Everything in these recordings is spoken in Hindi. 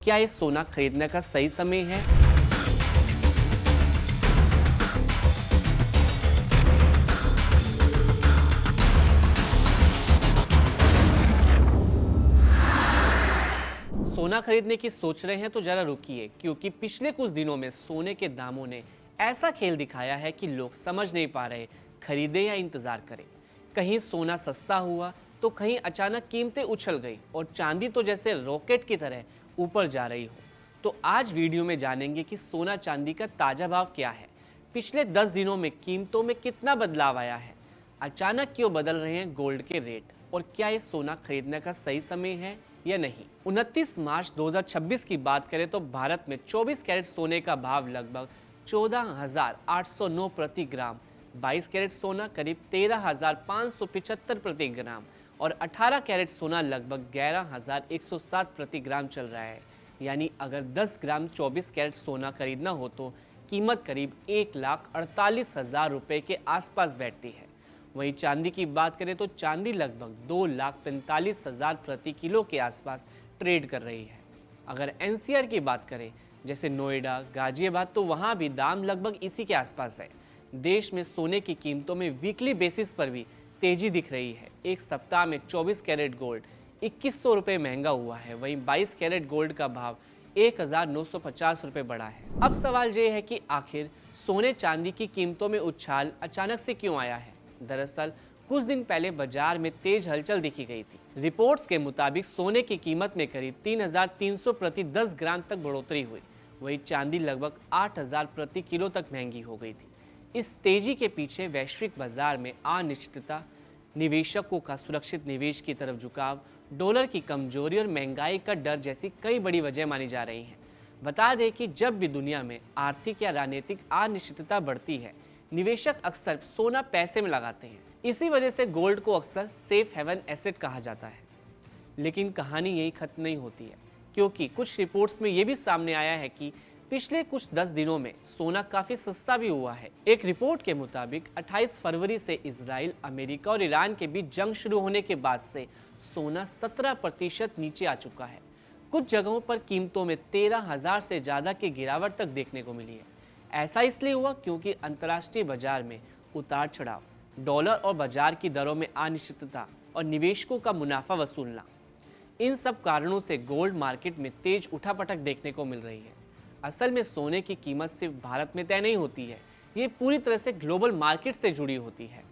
क्या ये सोना खरीदने का सही समय है? सोना खरीदने की सोच रहे हैं तो जरा रुकिए, क्योंकि पिछले कुछ दिनों में सोने के दामों ने ऐसा खेल दिखाया है कि लोग समझ नहीं पा रहे खरीदे या इंतजार करें। कहीं सोना सस्ता हुआ तो कहीं अचानक कीमतें उछल गई और चांदी तो जैसे रॉकेट की तरह ऊपर जा रही हो। तो आज वीडियो में जानेंगे कि सोना चांदी का ताजा भाव क्या है, पिछले 10 दिनों में कीमतों में कितना बदलाव आया है, अचानक क्यों बदल रहे हैं गोल्ड के रेट और क्या ये सोना खरीदने का सही समय है या नहीं। 29 मार्च 2026 की बात करें तो भारत में 24 कैरेट सोने का भाव लगभग 14,809 प्रति ग्राम, 22 कैरेट सोना करीब 13,575 प्रति ग्राम और 18 कैरेट सोना लगभग 11,107 प्रति ग्राम चल रहा है। यानी अगर 10 ग्राम 24 कैरेट सोना खरीदना हो तो कीमत करीब 1,48,000 रुपये के आसपास बैठती है। वहीं चांदी की बात करें तो चांदी लगभग 2,45,000 प्रति किलो के आसपास ट्रेड कर रही है। अगर एनसीआर की बात करें जैसे नोएडा, गाजियाबाद, तो वहाँ भी दाम लगभग इसी के आसपास है। देश में सोने की कीमतों में वीकली बेसिस पर भी तेजी दिख रही है। एक सप्ताह में 24 कैरेट गोल्ड 2,100 रुपये महंगा हुआ है, वहीं 22 कैरेट गोल्ड का भाव 1,950 रुपये बढ़ा है। अब सवाल ये है कि आखिर सोने चांदी की कीमतों में उछाल अचानक से क्यों आया है। दरअसल कुछ दिन पहले बाजार में तेज हलचल दिखी गई थी। रिपोर्ट्स के मुताबिक सोने की कीमत में करीब 3,300 प्रति 10 ग्राम तक बढ़ोतरी हुई, वहीं चांदी लगभग 8,000 प्रति किलो तक महंगी हो गई थी। इस तेजी के पीछे वैश्विक बाजार में अनिश्चितता, निवेशकों का सुरक्षित निवेश की तरफ झुकाव, डॉलर की कमजोरी और महंगाई का डर जैसी कई बड़ी वजह मानी जा रही हैं। बता दें कि जब भी दुनिया में आर्थिक या राजनीतिक अनिश्चितता बढ़ती है, निवेशक अक्सर सोना पैसे में लगाते हैं। इसी वजह से गोल्ड को अक्सर सेफ हेवन एसेट कहा जाता है। लेकिन कहानी यही खत्म नहीं होती है, क्योंकि कुछ रिपोर्ट्स में यह भी सामने आया है कि पिछले कुछ 10 दिनों में सोना काफी सस्ता भी हुआ है। एक रिपोर्ट के मुताबिक 28 फरवरी से इजराइल, अमेरिका और ईरान के बीच जंग शुरू होने के बाद से सोना 17% नीचे आ चुका है। कुछ जगहों पर कीमतों में 13,000 से ज्यादा की गिरावट तक देखने को मिली है। ऐसा इसलिए हुआ क्योंकि अंतर्राष्ट्रीय बाजार में उतार चढ़ाव, डॉलर और बाजार की दरों में अनिश्चितता और निवेशकों का मुनाफा वसूलना, इन सब कारणों से गोल्ड मार्केट में तेज उठापटक देखने को मिल रही है। असल में सोने की कीमत सिर्फ भारत में तय नहीं होती है, ये पूरी तरह से ग्लोबल मार्केट से जुड़ी होती है।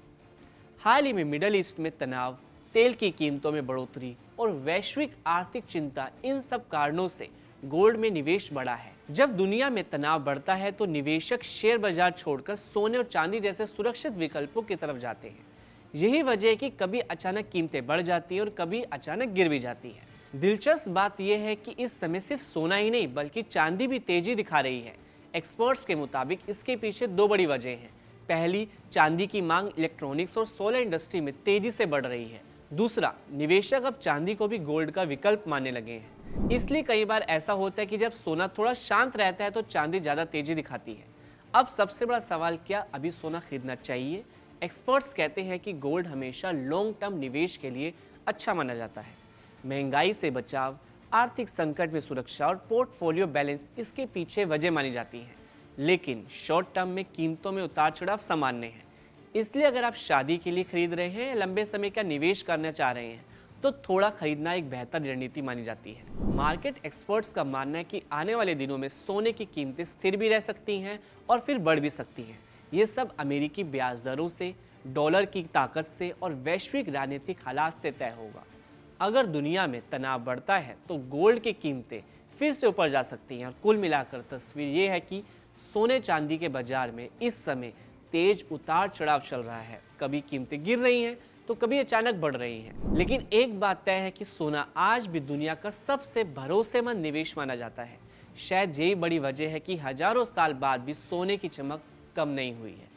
हाल ही में मिडल ईस्ट में तनाव, तेल की कीमतों में बढ़ोतरी और वैश्विक आर्थिक चिंता, इन सब कारणों से गोल्ड में निवेश बढ़ा है। जब दुनिया में तनाव बढ़ता है तो निवेशक शेयर बाजार छोड़कर सोने और चांदी जैसे सुरक्षित विकल्पों की तरफ जाते हैं। यही वजह है कि कभी अचानक कीमतें बढ़ जाती हैं और कभी अचानक गिर भी जाती हैं। दिलचस्प बात यह है कि इस समय सिर्फ सोना ही नहीं बल्कि चांदी भी तेजी दिखा रही है। एक्सपर्ट्स के मुताबिक इसके पीछे 2 बड़ी वजह हैं। पहली, चांदी की मांग इलेक्ट्रॉनिक्स और सोलर इंडस्ट्री में तेजी से बढ़ रही है। दूसरा, निवेशक अब चांदी को भी गोल्ड का विकल्प मानने लगे हैं। इसलिए कई बार ऐसा होता है कि जब सोना थोड़ा शांत रहता है तो चांदी ज्यादा तेजी दिखाती है। अब सबसे बड़ा सवाल, क्या अभी सोना खरीदना चाहिए? एक्सपर्ट्स कहते हैं कि गोल्ड हमेशा लॉन्ग टर्म निवेश के लिए अच्छा माना जाता है। महंगाई से बचाव, आर्थिक संकट में सुरक्षा और पोर्टफोलियो बैलेंस इसके पीछे वजह मानी जाती हैं। लेकिन शॉर्ट टर्म में कीमतों में उतार चढ़ाव सामान्य है। इसलिए अगर आप शादी के लिए खरीद रहे हैं या लंबे समय का निवेश करना चाह रहे हैं तो थोड़ा खरीदना एक बेहतर रणनीति मानी जाती है। मार्केट एक्सपर्ट्स का मानना है कि आने वाले दिनों में सोने की कीमतें स्थिर भी रह सकती हैं और फिर बढ़ भी सकती हैं। ये सब अमेरिकी ब्याज दरों से, डॉलर की ताकत से और वैश्विक राजनीतिक हालात से तय होगा। अगर दुनिया में तनाव बढ़ता है तो गोल्ड की कीमतें फिर से ऊपर जा सकती हैं और कुल मिलाकर तस्वीर ये है कि सोने चांदी के बाजार में इस समय तेज उतार चढ़ाव चल रहा है। कभी कीमतें गिर रही हैं तो कभी अचानक बढ़ रही हैं। लेकिन एक बात तय है कि सोना आज भी दुनिया का सबसे भरोसेमंद निवेश माना जाता है। शायद यही बड़ी वजह है कि हजारों साल बाद भी सोने की चमक कम नहीं हुई है।